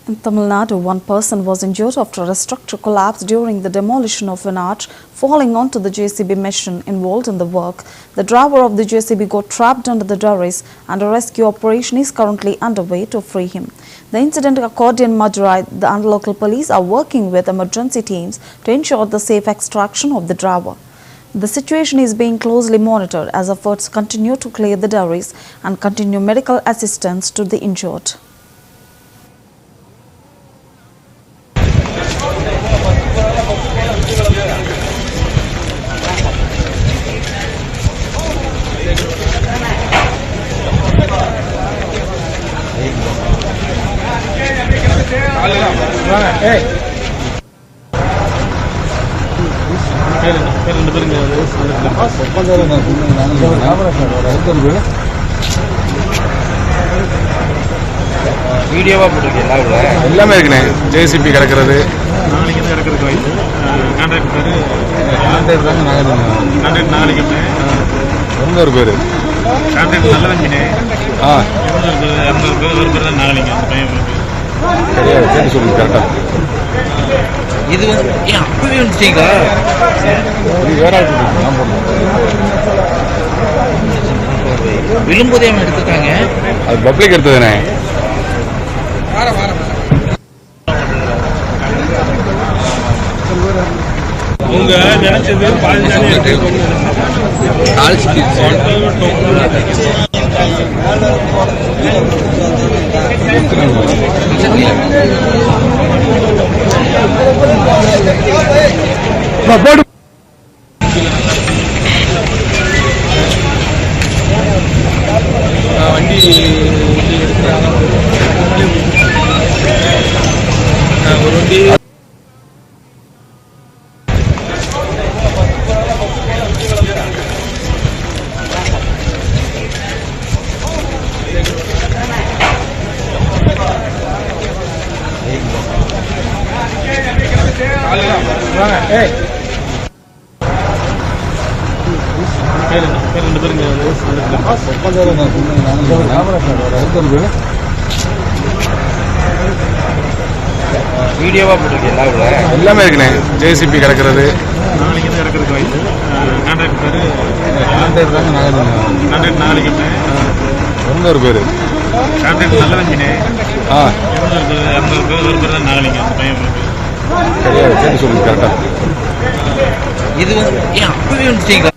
In Tamil Nadu, one person was injured after a structure collapsed during the demolition of an arch, falling onto the JCB machine involved in the work. The driver of the JCB got trapped under the debris and a rescue operation is currently underway to free him. The incident occurred in Madurai. The local police are working with emergency teams to ensure the safe extraction of the driver. The situation is being closely monitored as efforts continue to clear the debris and continue medical assistance to the injured. வீடியோவா போட்டுருக்கீங்களா? எல்லாமே இருக்குண்ணே. JCB கிடக்கிறது நாளைக்கு வந்து கிடக்கிறது வாய்ப்பு contract நாளைக்கு ஒரு பேர் கான்ட்ராக்ட் நல்ல வங்கினே ஆ 200 பேர் ஒரு பேர் தான் நாளைக்கு அந்த பையன் கிடையாது. கேட்டு சொல்லுங்க கரெக்டாக. இது வந்து ஏன் அப்பவே வந்துட்டீங்களா? இது வேற ஆள் நான் போடுறேன். விழும்போதே அவன் எடுத்துட்டாங்க. அது பப்ளிக் எடுத்ததுண்ணே. உங்க நினைச்சது வண்டி ஒரு வண்டி வீடியோவா போட்டுருக்கீங்களா? எல்லாமே இருக்குண்ணே. ஜேசிபி கிடக்கிறது நாளைக்கு வந்து கிடக்கிறது வாய்ப்பு கான்ட்ராக்ட் நாளைக்கு ஒரு பேர் கான்ட்ராக்ட் நல்ல வங்கினே ஆ 200 பேர் ஒரு பேர் தான் நாளைக்கு அந்த பையன் கிடையாது. கேட்டு சொல்லுங்க கரெக்டாக. இது வந்து ஏன் அப்பவே வந்துட்டீங்களா?